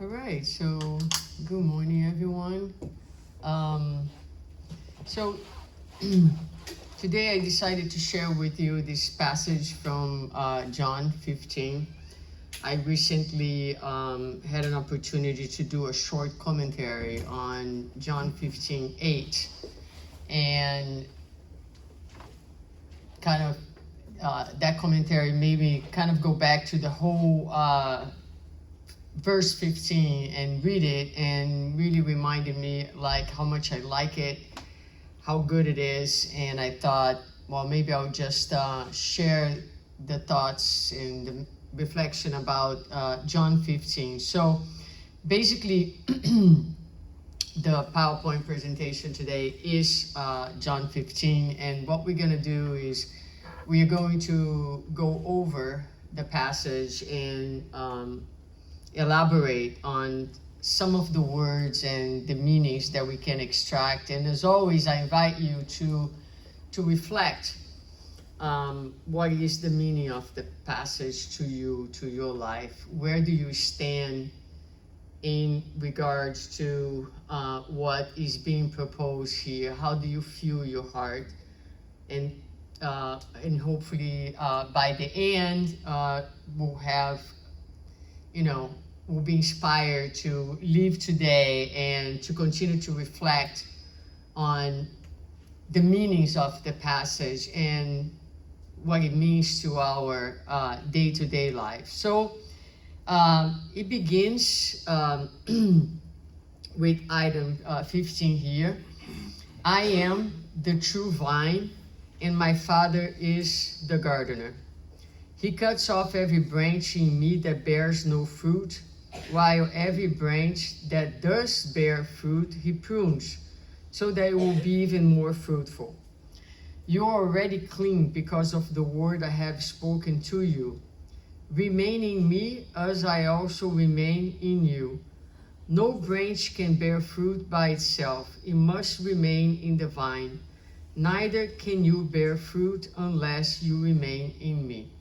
All right, so good morning, everyone. Um, so today I decided to share with you this passage from John 15. I recently had an opportunity to do a short commentary on John 15:8, and kind of that commentary made me kind of go back to the whole verse 15 and read it, and really reminded me like how much I like it, how good it is. And I thought, well, maybe I'll just share the thoughts and the reflection about John 15. So basically, the PowerPoint presentation today is John 15, and what we're going to do is we are going to go over the passage and elaborate on some of the words and the meanings that we can extract. And as always, I invite you to reflect what is the meaning of the passage to you, to your life. Where do you stand in regards to what is being proposed here? How do you feel your heart? And hopefully by the end we'll have, we'll be inspired to live today and to continue to reflect on the meanings of the passage and what it means to our day-to-day life. So it begins with item 15 here. I am the true vine, and my Father is the gardener. He cuts off every branch in me that bears no fruit, while every branch that does bear fruit, he prunes, so that it will be even more fruitful. You are already clean because of the word I have spoken to you. Remain in me as I also remain in you. No branch can bear fruit by itself. It must remain in the vine. Neither can you bear fruit unless you remain in me.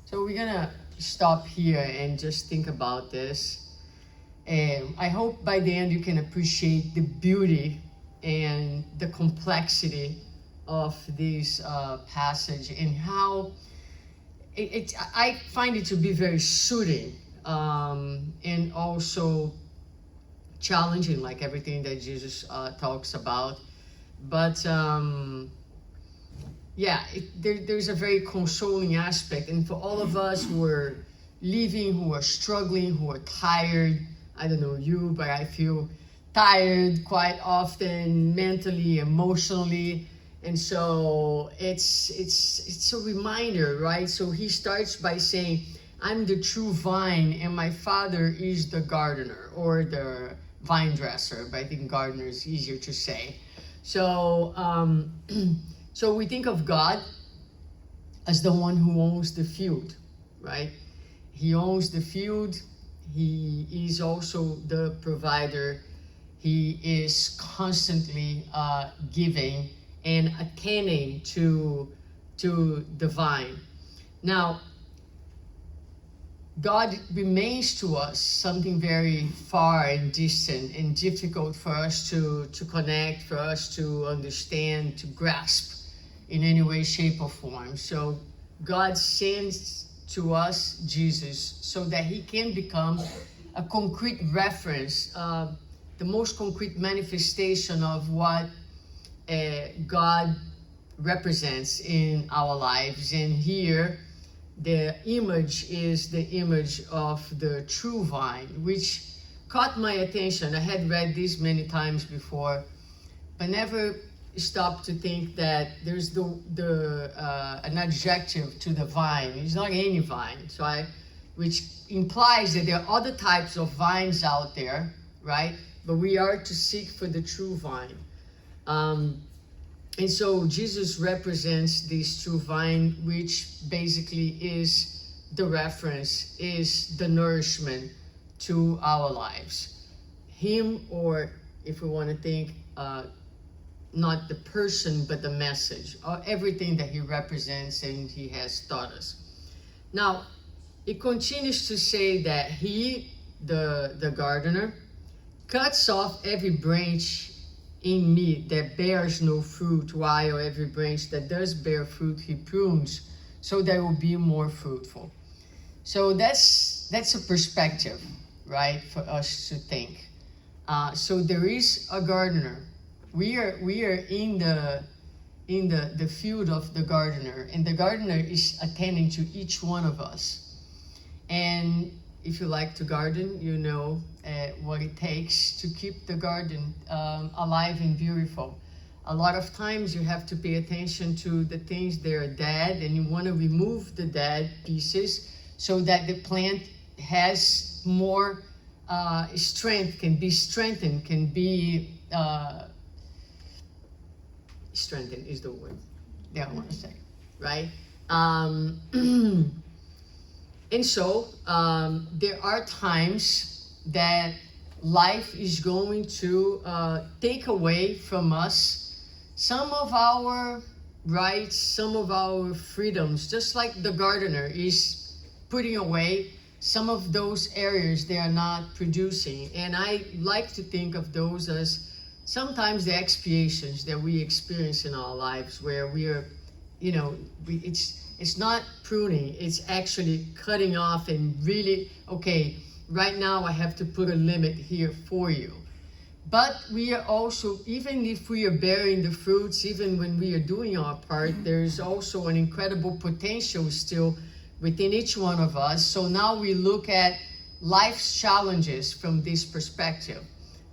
So we're gonna stop here and just think about this. And I hope by the end you can appreciate the beauty and the complexity of this passage, and how I find it to be very soothing and also challenging, like everything that Jesus talks about. But there's a very consoling aspect. And for all of us who are living, who are struggling, who are tired, I don't know you, but I feel tired quite often, mentally, emotionally. And so it's a reminder, right? So he starts by saying, I'm the true vine and my Father is the gardener, or the vine dresser, but I think gardener is easier to say. So so we think of God as the one who owns the field, right? He owns the field. He is also the provider. He is constantly giving and attending to the vine. Now, God remains to us something very far and distant and difficult for us to connect, for us to understand, to grasp in any way, shape, or form. So God sends to us Jesus so that he can become a concrete reference, the most concrete manifestation of what God represents in our lives. And here, the image is the image of the true vine, which caught my attention. I had read this many times before, but never stopped to think that there's an adjective to the vine. It's not any vine. Which implies that there are other types of vines out there, right? But we are to seek for the true vine. And so Jesus represents this true vine, which basically is the reference, is the nourishment to our lives. Him, or if we want to think, not the person, but the message, or everything that he represents and he has taught us. Now, it continues to say that he the gardener, cuts off every branch in me that bears no fruit, while every branch that does bear fruit he prunes, so that it will be more fruitful. So that's a perspective, right, for us to think. So there is a gardener. We are in the field of the gardener, and the gardener is attending to each one of us. And if you like to garden, you know what it takes to keep the garden alive and beautiful. A lot of times you have to pay attention to the things that are dead, and you want to remove the dead pieces so that the plant has more strength, can be strengthened, can be strengthened is the word that I want to say, right? And so there are times that life is going to take away from us some of our rights, some of our freedoms, just like the gardener is putting away some of those areas they are not producing. And I like to think of those as sometimes the expiations that we experience in our lives, where we are, you know, it's not pruning, it's actually cutting off and really, okay, right now I have to put a limit here for you. But we are also, even if we are bearing the fruits, even when we are doing our part, there's also an incredible potential still within each one of us. So now we look at life's challenges from this perspective.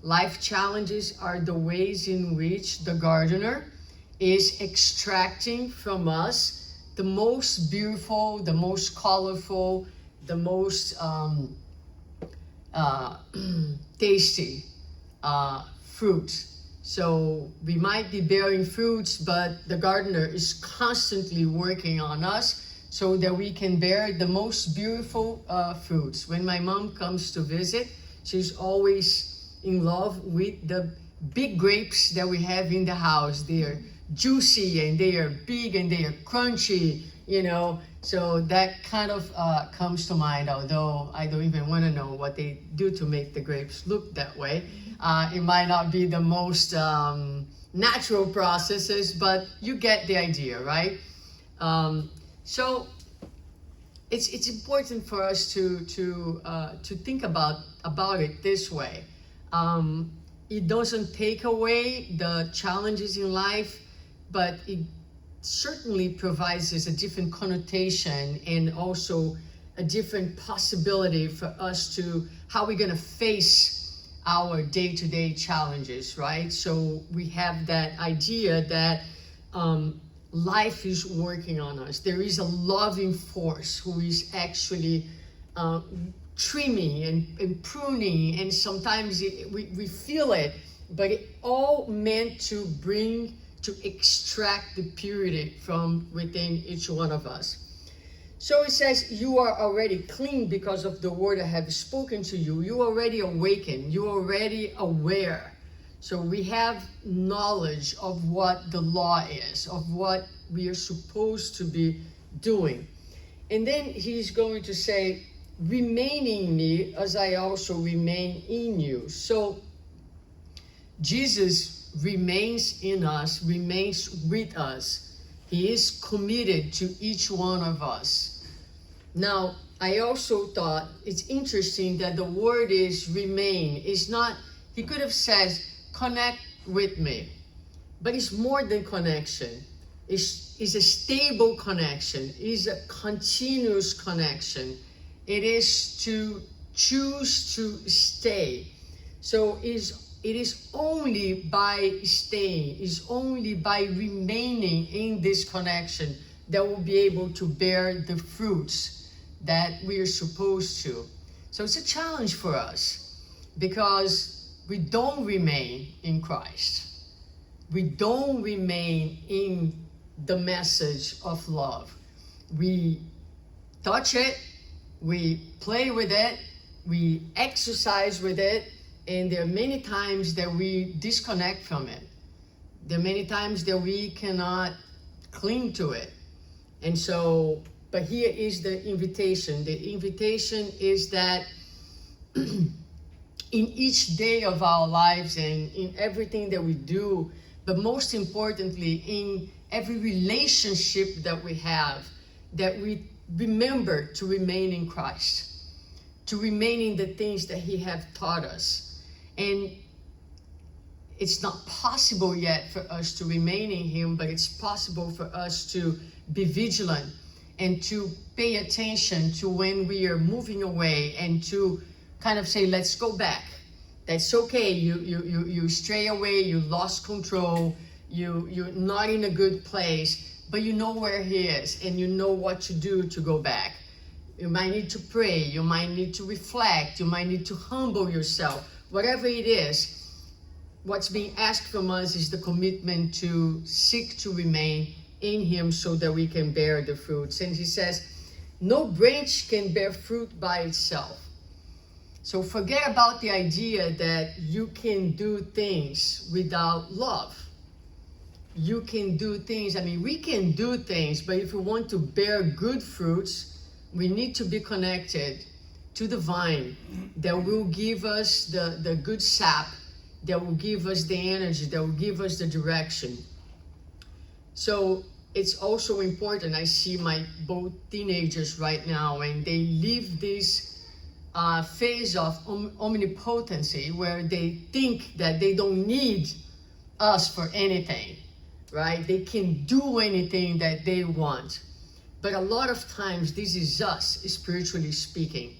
Life challenges are the ways in which the gardener is extracting from us the most beautiful, the most colorful, the most tasty fruit. So we might be bearing fruits, but the gardener is constantly working on us so that we can bear the most beautiful fruits. When my mom comes to visit, she's always in love with the big grapes that we have in the house. They are juicy and they are big and they are crunchy, you know. So that kind of comes to mind, although I don't even want to know what they do to make the grapes look that way. It might not be the most natural processes, but you get the idea, right? So it's important for us to think about it this way. It doesn't take away the challenges in life, but it certainly provides us a different connotation and also a different possibility for us to how we're going to face our day-to-day challenges, right? So we have that idea that life is working on us. There is a loving force who is actually trimming and pruning, and sometimes we feel it, but it all meant to extract the purity from within each one of us. So it says, you are already clean because of the word I have spoken to you. You already awakened. You already aware. So we have knowledge of what the law is, of what we are supposed to be doing. And then he's going to say, remain in me as I also remain in you. So Jesus remains in us, remains with us. He is committed to each one of us. Now, I also thought it's interesting that the word is remain. It's not, he could have said, connect with me. But it's more than connection. It's a stable connection. It's a continuous connection. It is to choose to stay. So it is only by staying, is only by remaining in this connection that we'll be able to bear the fruits that we are supposed to. So it's a challenge for us because we don't remain in Christ. We don't remain in the message of love. We touch it, we play with it, we exercise with it, and there are many times that we disconnect from it. There are many times that we cannot cling to it. And so, but here is the invitation. The invitation is that in each day of our lives and in everything that we do, but most importantly, in every relationship that we have, that we remember to remain in Christ, to remain in the things that He has taught us. And it's not possible yet for us to remain in Him, but it's possible for us to be vigilant and to pay attention to when we are moving away, and to kind of say, let's go back. That's okay. You stray away, you lost control, you're not in a good place, but you know where He is and you know what to do to go back. You might need to pray, you might need to reflect, you might need to humble yourself. Whatever it is, what's being asked from us is the commitment to seek to remain in Him so that we can bear the fruits. And He says, no branch can bear fruit by itself. So forget about the idea that you can do things without love. You can do things, we can do things, but if we want to bear good fruits, we need to be connected to the vine that will give us the good sap, that will give us the energy, that will give us the direction. So it's also important, I see my both teenagers right now, and they live this phase of omnipotency where they think that they don't need us for anything, right? They can do anything that they want. But a lot of times this is us, spiritually speaking.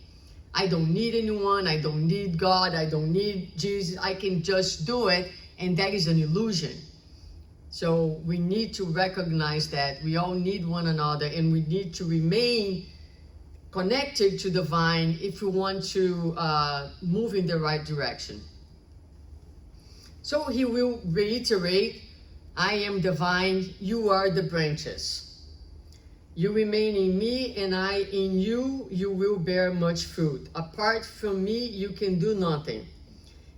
I don't need anyone, I don't need God, I don't need Jesus, I can just do it, and that is an illusion. So we need to recognize that we all need one another, and we need to remain connected to the vine if we want to move in the right direction. So He will reiterate, I am the vine, you are the branches. You remain in me and I in you, you will bear much fruit. Apart from me, you can do nothing.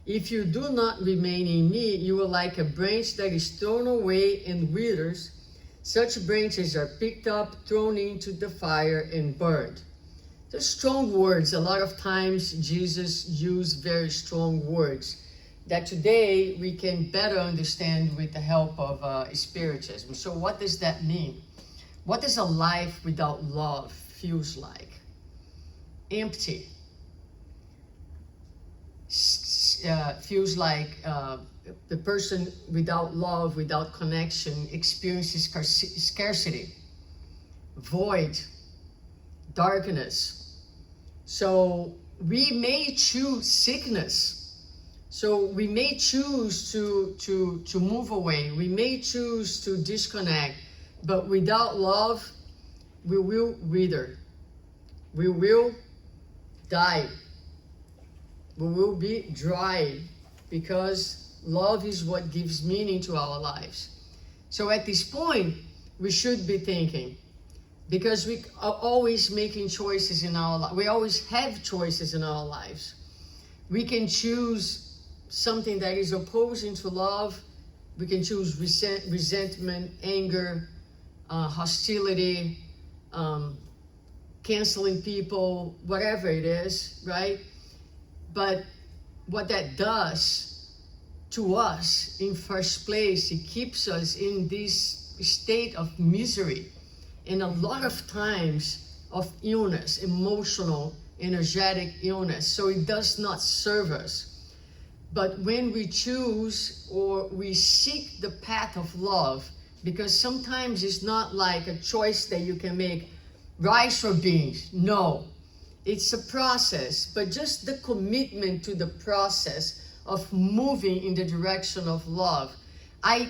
If you do not remain in me, you are like a branch that is thrown away and withers. Such branches are picked up, thrown into the fire and burned. They're strong words. A lot of times Jesus used very strong words that today we can better understand with the help of Spiritism. So what does that mean? What does a life without love feels like? Empty. Feels like the person without love, without connection, experiences scarcity, void, darkness. So we may choose sickness. So we may choose to move away. We may choose to disconnect. But without love, we will wither. We will die. We will be dry, because love is what gives meaning to our lives. So at this point, we should be thinking, because we are always making choices in our life. We always have choices in our lives. We can choose something that is opposing to love. We can choose resentment, anger, hostility, canceling people, whatever it is, right? But what that does to us, in first place, it keeps us in this state of misery, and a lot of times of illness, emotional, energetic illness. So it does not serve us. But when we choose or we seek the path of love, because sometimes it's not like a choice that you can make, rice or beans. No, it's a process, but just the commitment to the process of moving in the direction of love. I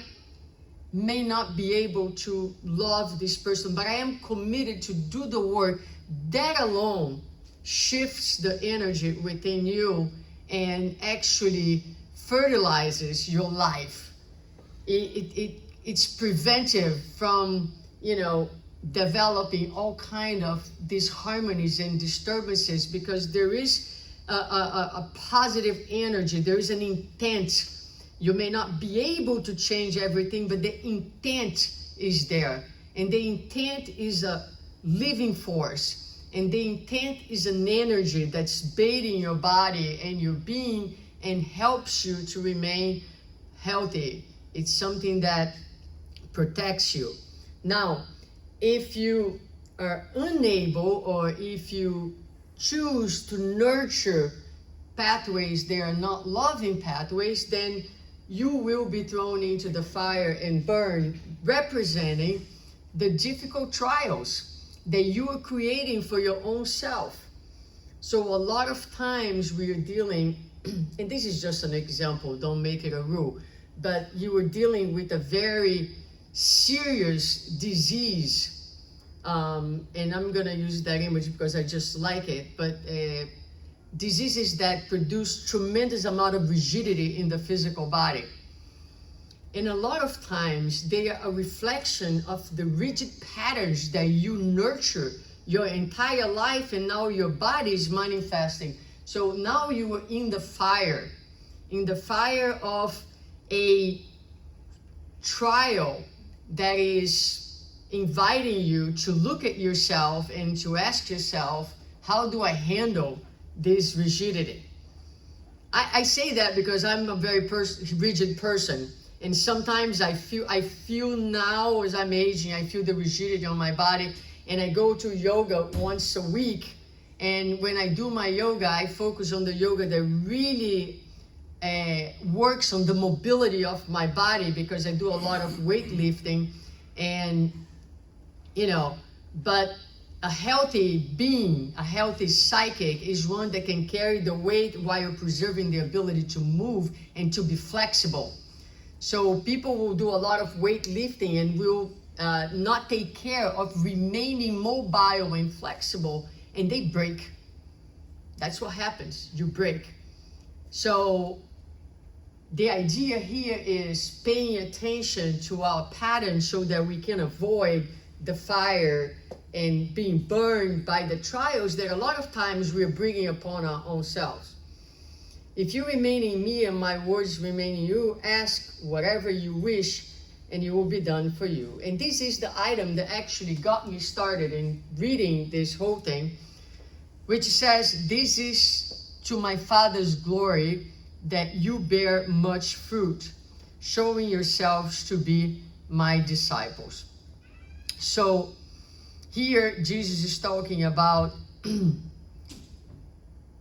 may not be able to love this person, but I am committed to do the work. That alone shifts the energy within you and actually fertilizes your life. It's preventive from, developing all kind of disharmonies and disturbances, because there is a positive energy. There is an intent. You may not be able to change everything, but the intent is there. And the intent is a living force. And the intent is an energy that's bathing your body and your being and helps you to remain healthy. It's something that protects you. Now, if you are unable, or if you choose to nurture pathways that are not loving pathways, then you will be thrown into the fire and burned, representing the difficult trials that you are creating for your own self. So a lot of times we are dealing, and this is just an example, don't make it a rule, but you are dealing with a very serious disease. And I'm gonna use that image because I just like it, but diseases that produce tremendous amount of rigidity in the physical body. And a lot of times they are a reflection of the rigid patterns that you nurture your entire life, and now your body is manifesting. So now you are in the fire of a trial that is inviting you to look at yourself and to ask yourself, how do I handle this rigidity? I say that because I'm a very rigid person, and sometimes I feel now as I'm aging, I feel the rigidity on my body, and I go to yoga once a week, and when I do my yoga, I focus on the yoga that really works on the mobility of my body, because I do a lot of weightlifting, and but a healthy being, a healthy psychic is one that can carry the weight while preserving the ability to move and to be flexible. So people will do a lot of weightlifting and will not take care of remaining mobile and flexible, and they break. That's what happens, you break. So the idea here is paying attention to our patterns so that we can avoid the fire and being burned by the trials that a lot of times we're bringing upon our own selves. If you remain in me and my words remain in you, ask whatever you wish and it will be done for you. And this is the item that actually got me started in reading this whole thing, which says, this is to my Father's glory that you bear much fruit, showing yourselves to be my disciples. So here Jesus is talking about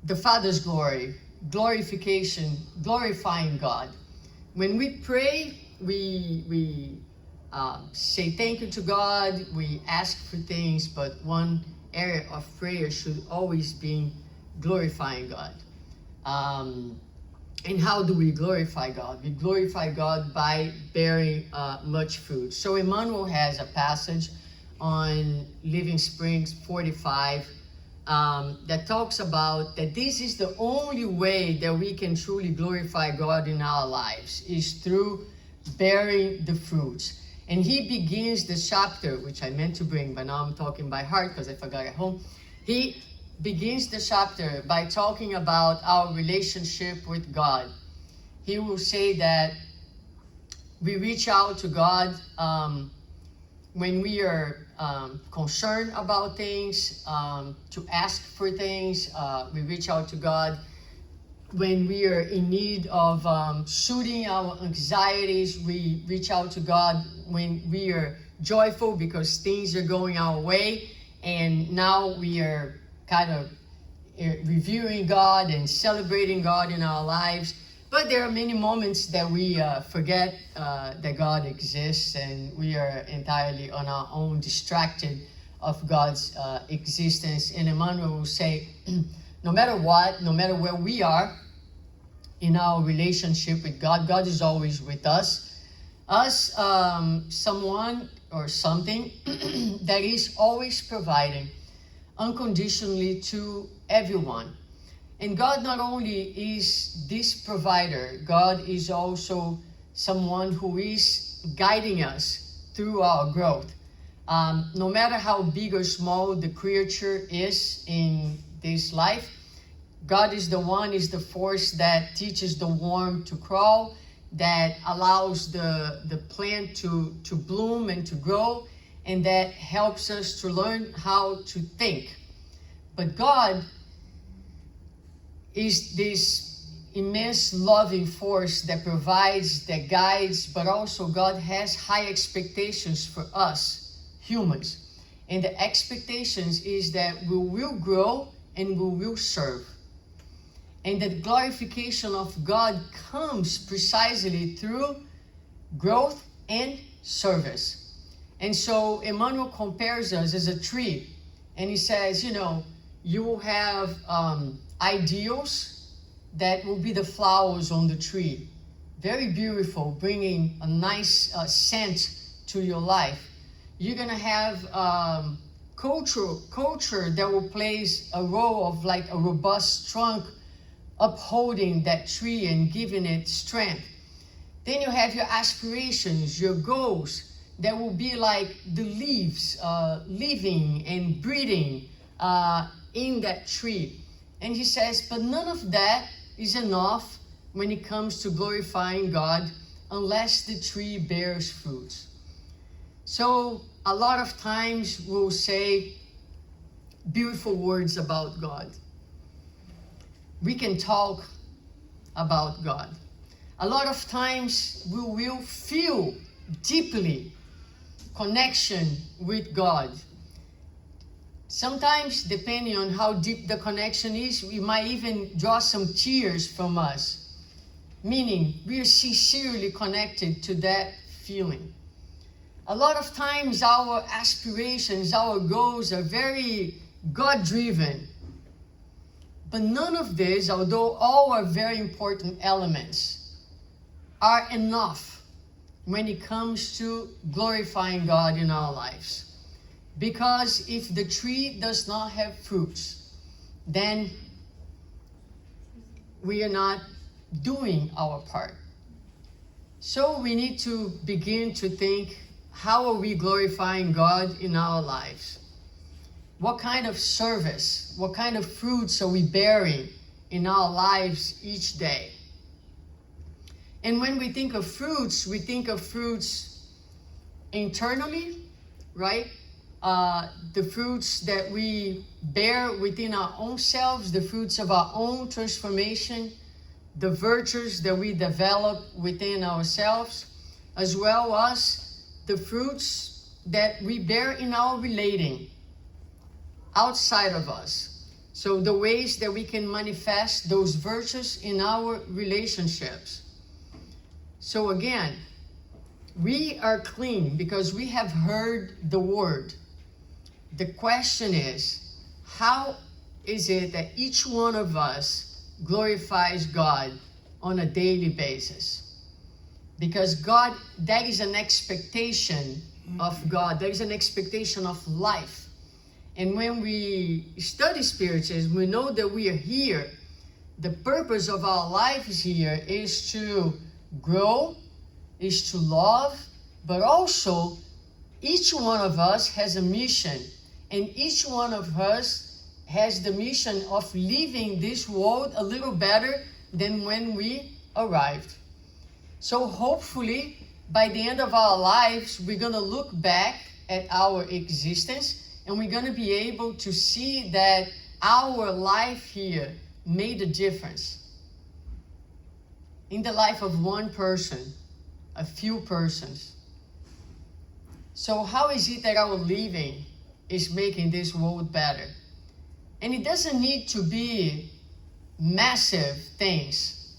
the Father's glory, glorification, glorifying God. When we pray, we say thank you to God, we ask for things, but one area of prayer should always be glorifying God. And how do we glorify God? We glorify God by bearing much fruit. So Emmanuel has a passage on Living Springs 45 that talks about that this is the only way that we can truly glorify God in our lives, is through bearing the fruits. And he begins the chapter, which I meant to bring, but now I'm talking by heart because I forgot at home. He begins the chapter by talking about our relationship with God. He will say that we reach out to God when we are concerned about things, to ask for things. We reach out to God when we are in need of soothing our anxieties. We reach out to God when we are joyful because things are going our way, and now we are kind of reviewing God and celebrating God in our lives. But there are many moments that we forget that God exists, and we are entirely on our own, distracted of God's existence. And Emmanuel will say, no matter what, no matter where we are in our relationship with God, God is always with us. Someone or something that is always providing unconditionally to everyone. And God not only is this provider, God is also someone who is guiding us through our growth. No matter how big or small the creature is in this life, God is the force that teaches the worm to crawl, that allows the plant to bloom and to grow, and that helps us to learn how to think. But God is this immense loving force that provides, that guides, but also God has high expectations for us, humans. And the expectations is that we will grow and we will serve. And the glorification of God comes precisely through growth and service. And so Emmanuel compares us as a tree. And he says, you know, you will have ideals that will be the flowers on the tree. Very beautiful, bringing a nice scent to your life. You're going to have culture that will play a role of like a robust trunk upholding that tree and giving it strength. Then you have your aspirations, your goals that will be like the leaves living and breathing in that tree. And he says, but none of that is enough when it comes to glorifying God unless the tree bears fruits. So a lot of times we'll say beautiful words about God. We can talk about God. A lot of times we will feel deeply connection with God. Sometimes, depending on how deep the connection is, we might even draw some tears from us, meaning we are sincerely connected to that feeling. A lot of times our aspirations, our goals are very God-driven. But none of this, although all are very important elements, are enough when it comes to glorifying God in our lives. Because if the tree does not have fruits, then we are not doing our part. So we need to begin to think, how are we glorifying God in our lives? What kind of service, what kind of fruits are we bearing in our lives each day? And when we think of fruits, we think of fruits internally, right? The fruits that we bear within our own selves, the fruits of our own transformation, the virtues that we develop within ourselves, as well as the fruits that we bear in our relating outside of us. So the ways that we can manifest those virtues in our relationships. So again, we are clean because we have heard the word. The question is, how is it that each one of us glorifies God on a daily basis? Because God, that is an expectation of God. There is an expectation of life. And when we study spiritualism, we know that we are here. The purpose of our life is here is to grow, is to love, but also each one of us has a mission. And each one of us has the mission of leaving this world a little better than when we arrived. So hopefully, by the end of our lives, we're going to look back at our existence and we're going to be able to see that our life here made a difference in the life of one person, a few persons. So how is it that our living is making this world better? And it doesn't need to be massive things,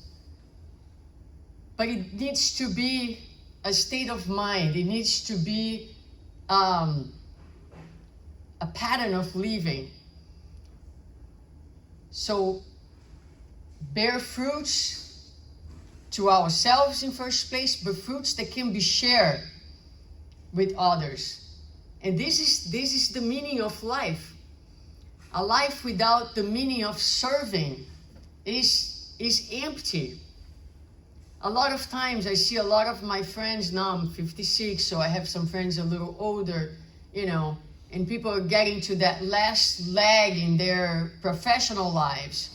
but it needs to be a state of mind. It needs to be a pattern of living. So bear fruits to ourselves in first place, but fruits that can be shared with others. And this is the meaning of life. A life without the meaning of serving is empty. A lot of times I see a lot of my friends, now I'm 56, so I have some friends a little older, and people are getting to that last leg in their professional lives.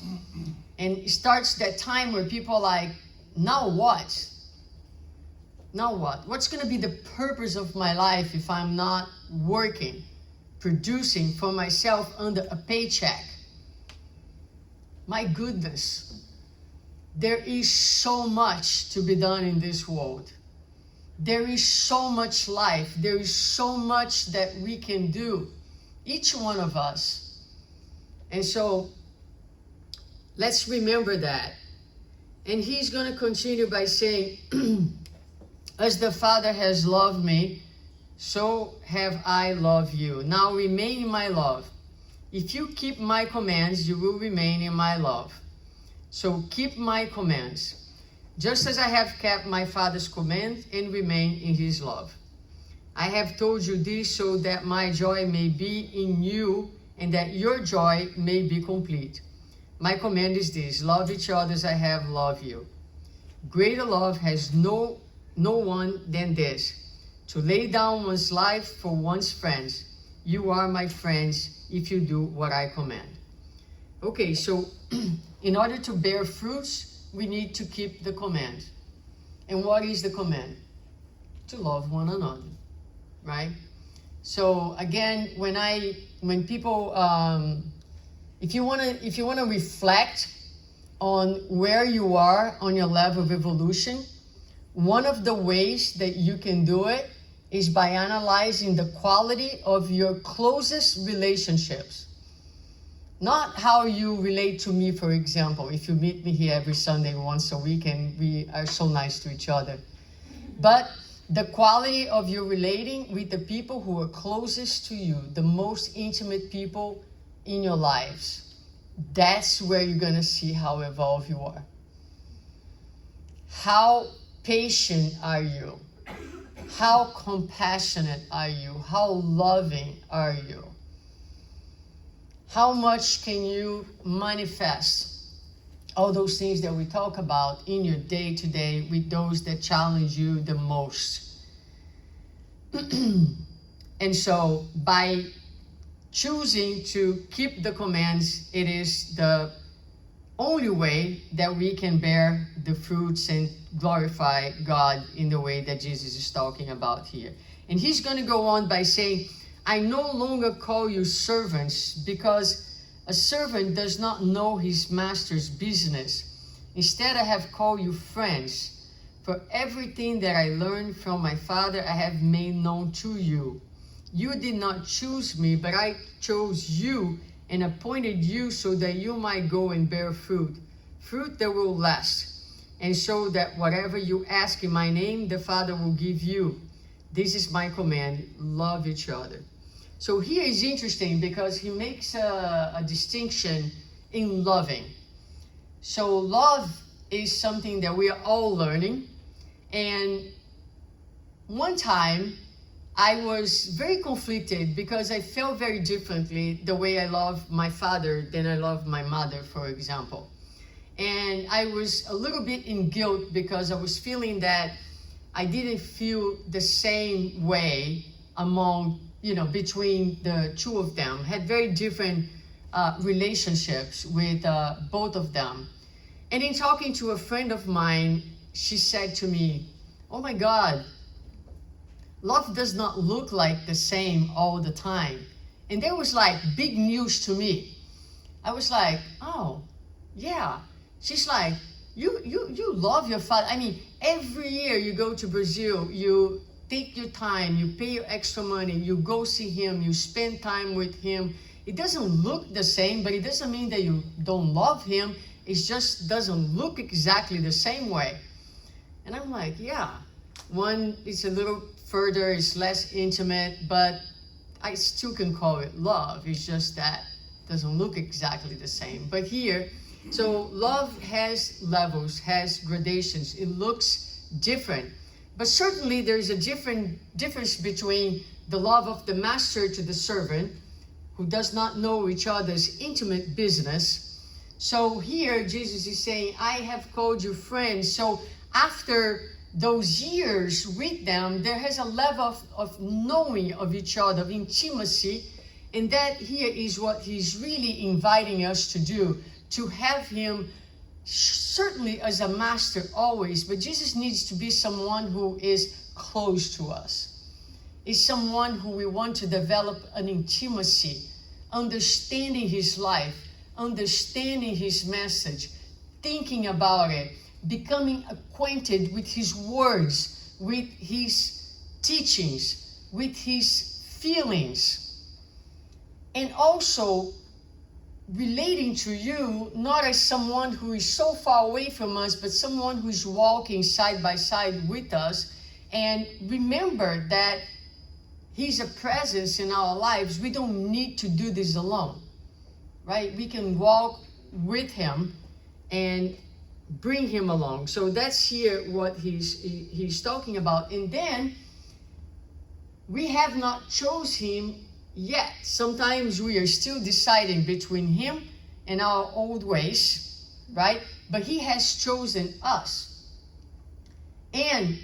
And it starts that time where people are like, now what? Now what? What's going to be the purpose of my life if I'm not working, producing for myself under a paycheck? My goodness, there is so much to be done in this world. There is so much life. There is so much that we can do, each one of us. And so let's remember that. And he's going to continue by saying, as the Father has loved me, so have I loved you. Now remain in my love. If you keep my commands, you will remain in my love. So keep my commands, just as I have kept my Father's command and remain in his love. I have told you this so that my joy may be in you and that your joy may be complete. My command is this: love each other as I have loved you. Greater love has no one than this, to lay down one's life for one's friends. You are my friends if you do what I command. Okay, so in order to bear fruits, we need to keep the command. And what is the command? To love one another, right? So again, when people, if you wanna reflect on where you are on your level of evolution, one of the ways that you can do it is by analyzing the quality of your closest relationships. Not how you relate to me, for example, if you meet me here every Sunday once a week and we are so nice to each other. But the quality of your relating with the people who are closest to you, the most intimate people in your lives. That's where you're going to see how evolved you are. How patient are you? How compassionate are you? How loving are you? How much can you manifest all those things that we talk about in your day-to-day with those that challenge you the most? And so by choosing to keep the commands, it is the only way that we can bear the fruits and glorify God in the way that Jesus is talking about here. And he's going to go on by saying, I no longer call you servants, because a servant does not know his master's business. Instead, I have called you friends, for everything that I learned from my Father I have made known to you. You did not choose me, but I chose you and appointed you so that you might go and bear fruit, fruit that will last, and so that whatever you ask in my name, the Father will give you. This is my command: love each other. So here is interesting because he makes a distinction in loving. So love is something that we are all learning. And one time I was very conflicted because I felt very differently the way I love my father than I love my mother, for example. And I was a little bit in guilt because I was feeling that I didn't feel the same way between the two of them. Had very different relationships with both of them. And in talking to a friend of mine, she said to me, oh my God, love does not look like the same all the time. And that was like big news to me. I was like, oh, yeah. She's like, you love your father. I mean, every year you go to Brazil, you take your time, you pay your extra money, you go see him, you spend time with him. It doesn't look the same, but it doesn't mean that you don't love him. It just doesn't look exactly the same way. And I'm like, yeah, one is a little further, it's less intimate, but I still can call it love. It's just that it doesn't look exactly the same. But here, so love has levels, has gradations. It looks different. But certainly there is a difference between the love of the master to the servant, who does not know each other's intimate business. So here Jesus is saying, I have called you friends. So after those years with them, there has a level of knowing of each other, of intimacy. And that here is what he's really inviting us to do, to have him certainly as a master always, but Jesus needs to be someone who is close to us. Is someone who we want to develop an intimacy, understanding his life, understanding his message, thinking about it, becoming acquainted with his words, with his teachings, with his feelings, and also relating to you not as someone who is so far away from us, but someone who is walking side by side with us. And remember that he's a presence in our lives. We don't need to do this alone, right? We can walk with him and bring him along. So that's here what he's talking about. And then we have not chose him yet. Sometimes we are still deciding between him and our old ways, right? But he has chosen us and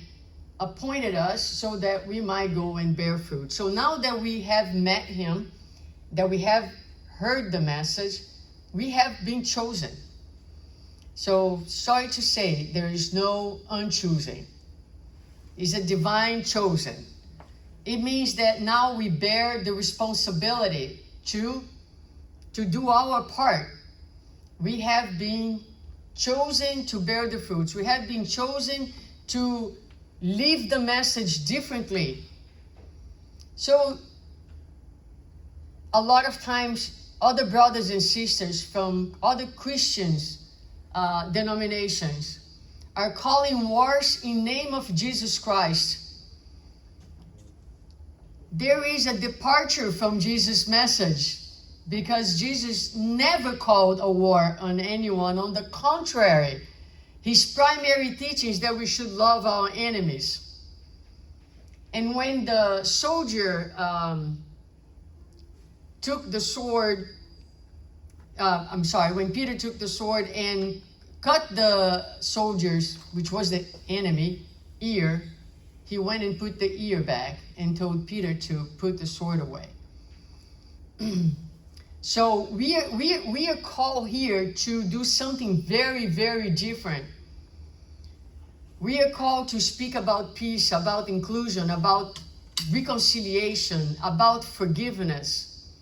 appointed us so that we might go and bear fruit. So now that we have met him, that we have heard the message, we have been chosen. So sorry to say, there is no unchoosing. It's a divine chosen. It means that now we bear the responsibility to do our part. We have been chosen to bear the fruits. We have been chosen to live the message differently. So a lot of times other brothers and sisters from other Christians denominations are calling wars in name of Jesus Christ. There is a departure from Jesus' message because Jesus never called a war on anyone. On the contrary, his primary teaching is that we should love our enemies. And when the soldier took the sword, when Peter took the sword and cut the soldier's, which was the enemy, ear, he went and put the ear back and told Peter to put the sword away. So we are called here to do something very, very different. We are called to speak about peace, about inclusion, about reconciliation, about forgiveness.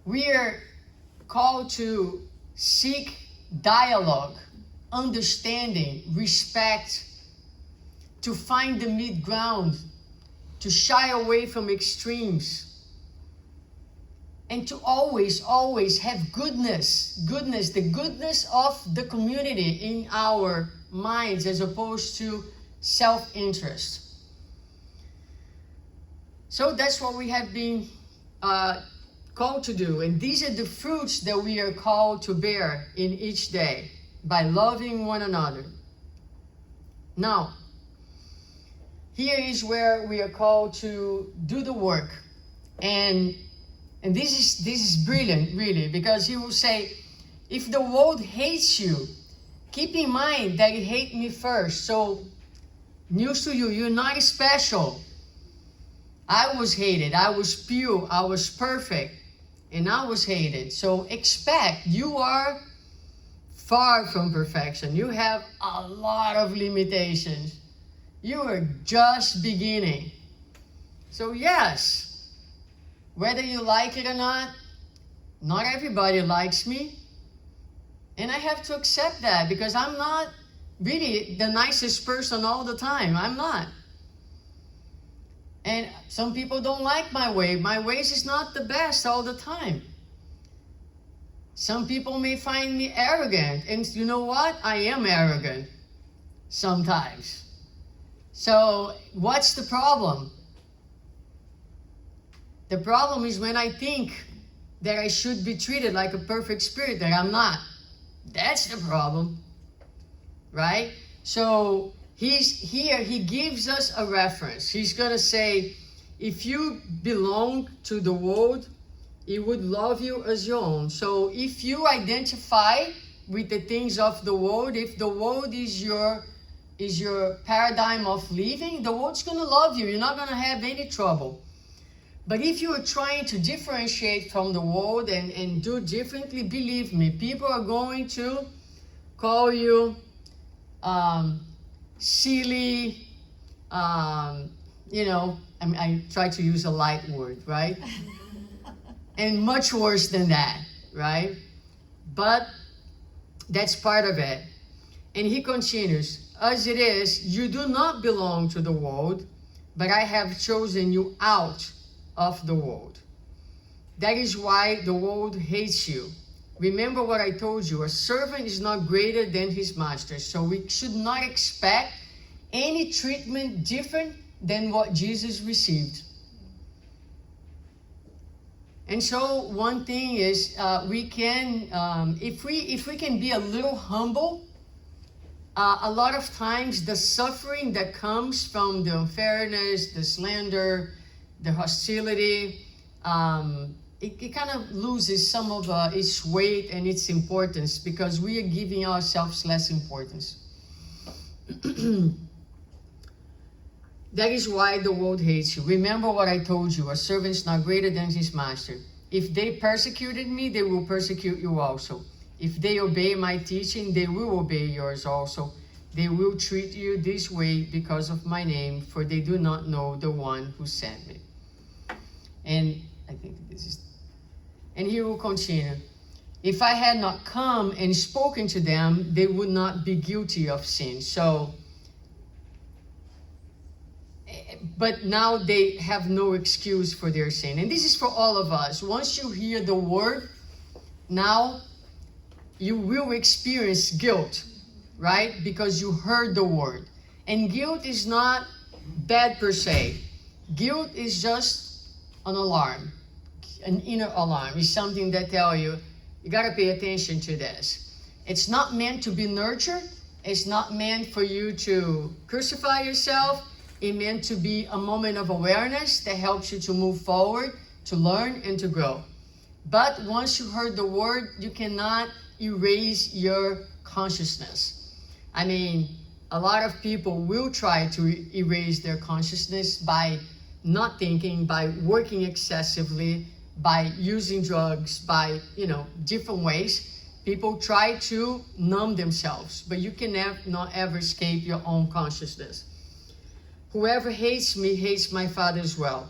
We are called to seek dialogue, understanding, respect, to find the mid-ground, to shy away from extremes, and to always have goodness, the goodness of the community in our minds as opposed to self-interest. So that's what we have been called to do. And these are the fruits that we are called to bear in each day by loving one another. Now, here is where we are called to do the work. And this is brilliant, really, because he will say, if the world hates you, keep in mind that it hated me first. So, news to you, you're not special. I was hated, I was pure, I was perfect, and I was hated. So expect, you are far from perfection. You have a lot of limitations. You are just beginning. So yes, whether you like it or not everybody likes me. And I have to accept that because I'm not really the nicest person all the time. I'm not. And some people don't like my way. My ways is not the best all the time. Some people may find me arrogant. And you know what? I am arrogant sometimes. So what's the problem? The problem is when I think that I should be treated like a perfect spirit that I'm not. That's the problem, right? So he gives us a reference. He's going to say, if you belong to the world, it would love you as your own. So if you identify with the things of the world, if the world is your paradigm of living, the world's going to love you. You're not going to have any trouble. But if you are trying to differentiate from the world and do differently, believe me, people are going to call you silly, I try to use a light word, right? And much worse than that, right? But that's part of it. And he continues, as it is, you do not belong to the world, but I have chosen you out of the world. That is why the world hates you. Remember what I told you, a servant is not greater than his master. So we should not expect any treatment different than what Jesus received. And so one thing is, we can, if we can be a little humble, a lot of times the suffering that comes from the unfairness, the slander, the hostility, it kind of loses some of its weight and its importance because we are giving ourselves less importance. That is why the world hates you. Remember what I told you, a servant is not greater than his master. If they persecuted me, they will persecute you also. If they obey my teaching, they will obey yours also. They will treat you this way because of my name, for they do not know the one who sent me. And I think this is, and he will continue. If I had not come and spoken to them, they would not be guilty of sin. So, but now they have no excuse for their sin. And this is for all of us. Once you hear the word, now you will experience guilt, right? Because you heard the word. And guilt is not bad per se. Guilt is just an alarm, an inner alarm. It's something that tells you, you got to pay attention to this. It's not meant to be nurtured. It's not meant for you to crucify yourself. It's meant to be a moment of awareness that helps you to move forward, to learn, and to grow. But once you heard the word, you cannot erase your consciousness. I mean, a lot of people will try to erase their consciousness by not thinking, by working excessively, by using drugs, by, different ways. People try to numb themselves, but you can not ever escape your own consciousness. Whoever hates me hates my Father as well.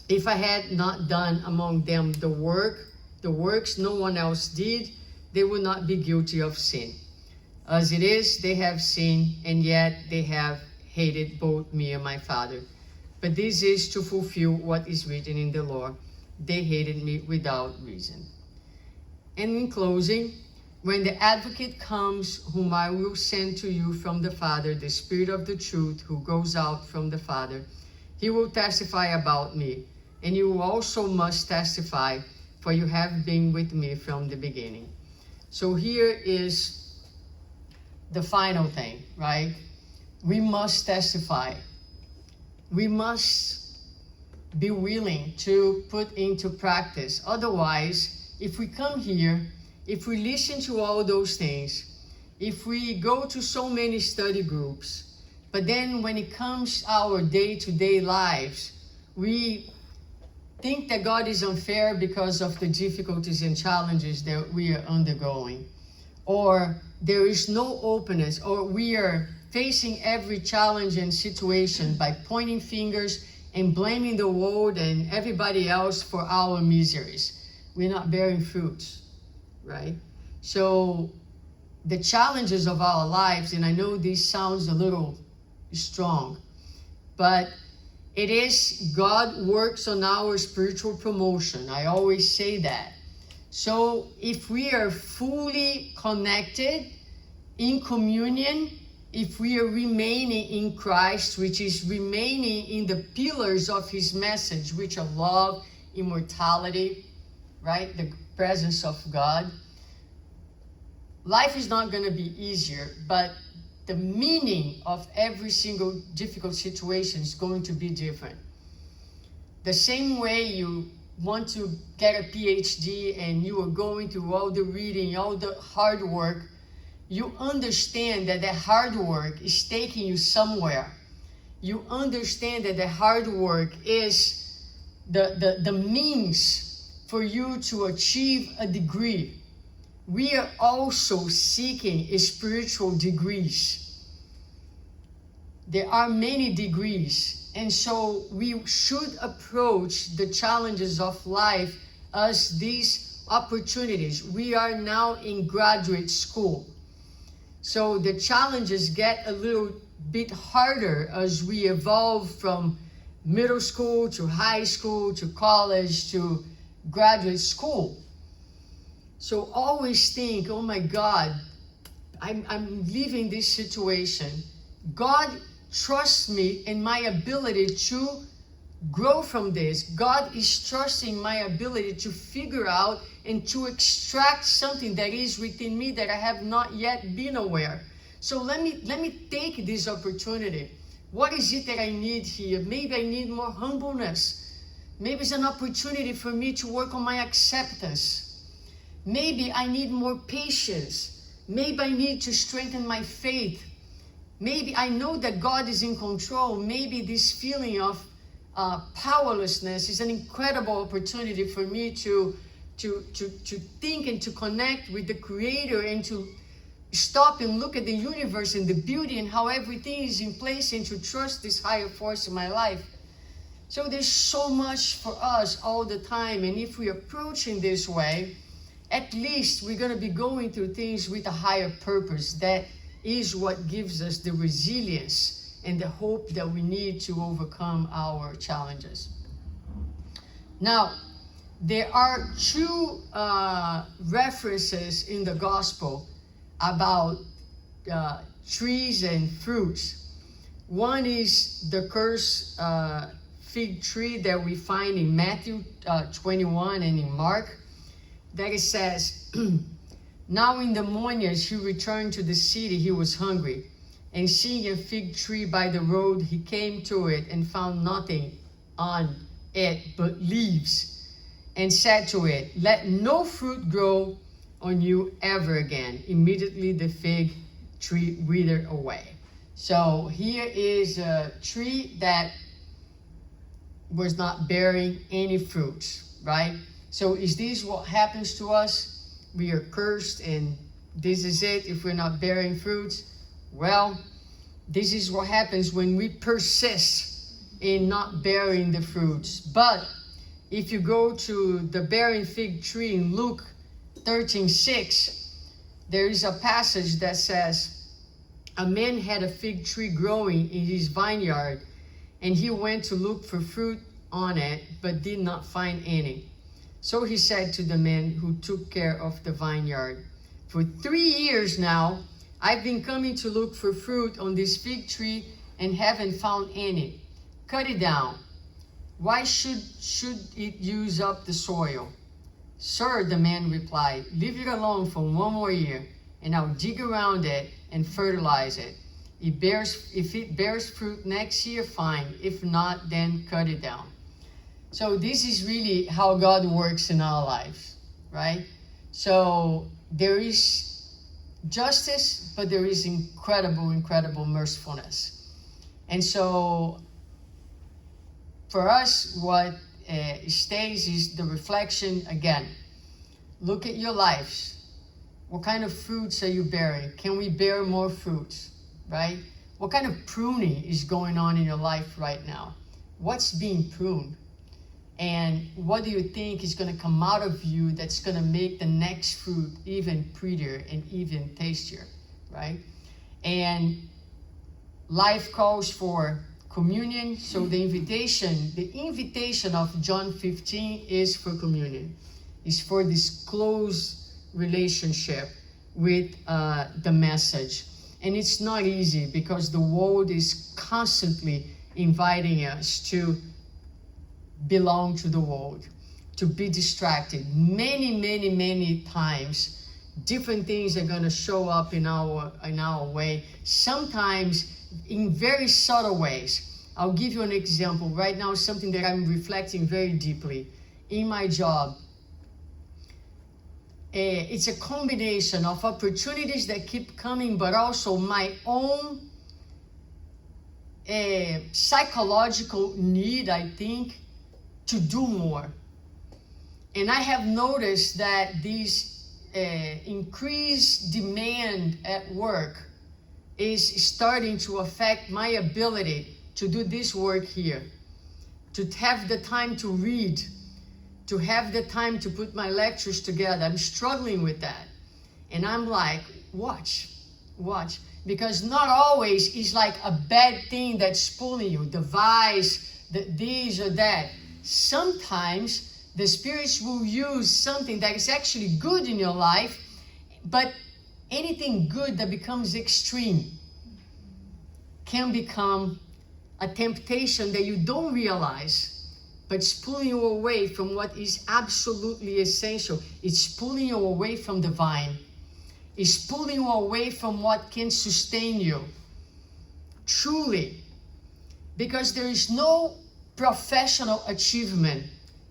If I had not done among them the works no one else did, they would not be guilty of sin. As it is, they have sinned, and yet they have hated both me and my Father. But this is to fulfill what is written in the law. They hated me without reason. And in closing, when the advocate comes, whom I will send to you from the Father, the Spirit of the truth, who goes out from the Father, he will testify about me. And you also must testify, for you have been with me from the beginning. So here is the final thing, right? We must testify. We must be willing to put into practice. Otherwise, if we come here, if we listen to all those things, if we go to so many study groups, but then when it comes our day-to-day lives, we think that God is unfair because of the difficulties and challenges that we are undergoing, or there is no openness, or we are facing every challenge and situation by pointing fingers and blaming the world and everybody else for our miseries. We're not bearing fruits, right? So the challenges of our lives, and I know this sounds a little strong, but it is God works on our spiritual promotion. I always say that. So if we are fully connected in communion, if we are remaining in Christ, which is remaining in the pillars of his message, which are love, immortality, right? The presence of God. Life is not going to be easier, but the meaning of every single difficult situation is going to be different. The same way you want to get a PhD and you are going through all the reading, all the hard work, you understand that the hard work is taking you somewhere. You understand that the hard work is the means for you to achieve a degree. We are also seeking spiritual degrees. There are many degrees, and so we should approach the challenges of life as these opportunities. We are now in graduate school. So the challenges get a little bit harder as we evolve from middle school to high school to college to graduate school. So always think, oh my God, I'm leaving this situation. God trusts me in my ability to grow from this. God is trusting my ability to figure out and to extract something that is within me that I have not yet been aware. So let me take this opportunity. What is it that I need here? Maybe I need more humbleness. Maybe it's an opportunity for me to work on my acceptance. Maybe I need more patience. Maybe I need to strengthen my faith. Maybe I know that God is in control. Maybe this feeling of powerlessness is an incredible opportunity for me to think and to connect with the Creator and to stop and look at the universe and the beauty and how everything is in place and to trust this higher force in my life. So there's so much for us all the time, and if we approach in this way, at least we're going to be going through things with a higher purpose. That is what gives us the resilience and the hope that we need to overcome our challenges. Now, there are two references in the gospel about trees and fruits. One is the cursed fig tree that we find in Matthew 21 and in Mark. That it says, now in the morning as he returned to the city, he was hungry. And seeing a fig tree by the road, he came to it and found nothing on it but leaves, and said to it, let no fruit grow on you ever again. Immediately the fig tree withered away. So here is a tree that was not bearing any fruits, right? So is this what happens to us? We are cursed and this is it if we're not bearing fruits? Well, this is what happens when we persist in not bearing the fruits. But if you go to the bearing fig tree in Luke 13:6, there is a passage that says, a man had a fig tree growing in his vineyard, and he went to look for fruit on it, but did not find any. So he said to the man who took care of the vineyard, for 3 years now, I've been coming to look for fruit on this fig tree and haven't found any. Cut it down. Why should it use up the soil? Sir, the man replied, leave it alone for 1 more year, and I'll dig around it and fertilize it. If it bears fruit next year, fine. If not, then cut it down. So this is really how God works in our lives, right? So there is justice, but there is incredible mercifulness. And so for us, what stays is the reflection again. Look at your lives. What kind of fruits are you bearing? Can we bear more fruits, right? What kind of pruning is going on in your life right now? What's being pruned? And what do you think is going to come out of you that's going to make the next fruit even prettier and even tastier, right? And life calls for communion. So the invitation of John 15 is for communion. It's for this close relationship with the message. And it's not easy because the world is constantly inviting us to belong to the world, to be distracted. Many times, different things are going to show up in our way, sometimes in very subtle ways. I'll give you an example. Right now, something that I'm reflecting very deeply in my job. It's a combination of opportunities that keep coming, but also my own psychological need, I think, to do more. And I have noticed that this increased demand at work is starting to affect my ability to do this work here, to have the time to read, to have the time to put my lectures together. I'm struggling with that. And I'm like, watch. Because not always is like a bad thing that's pulling you, the vice, this or that. Sometimes the spirits will use something that is actually good in your life, but anything good that becomes extreme can become a temptation that you don't realize, but it's pulling you away from what is absolutely essential. It's pulling you away from the vine. It's pulling you away from what can sustain you. Truly. Because there is no professional achievement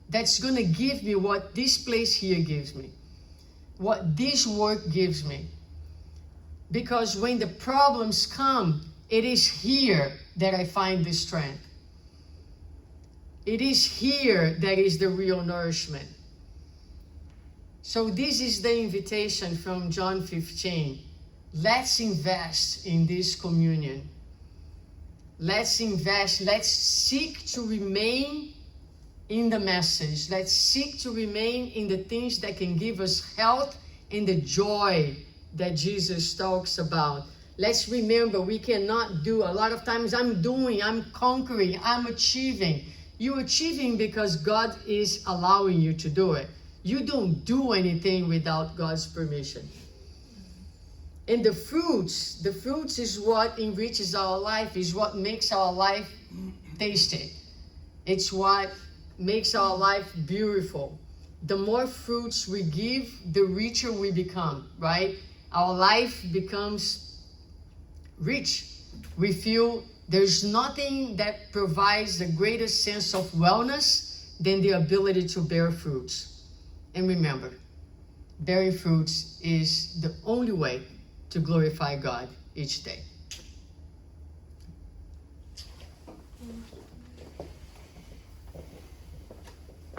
that's going to give me what this place here gives me, what this work gives me. Because when the problems come, it is here that I find the strength. It is here that is the real nourishment. So this is the invitation from John 15. Let's invest in this communion. Let's invest. Let's seek to remain in the message. Let's seek to remain in the things that can give us health and the joy that Jesus talks about. Let's remember, we cannot do. A lot of times I'm conquering, I'm achieving. You're achieving because God is allowing you to do it. You don't do anything without God's permission. And the fruits is what enriches our life, is what makes our life tasty. It's what makes our life beautiful. The more fruits we give, the richer we become, right? Our life becomes rich. We feel there's nothing that provides the greatest sense of wellness than the ability to bear fruits. And remember, bearing fruits is the only way to glorify God each day.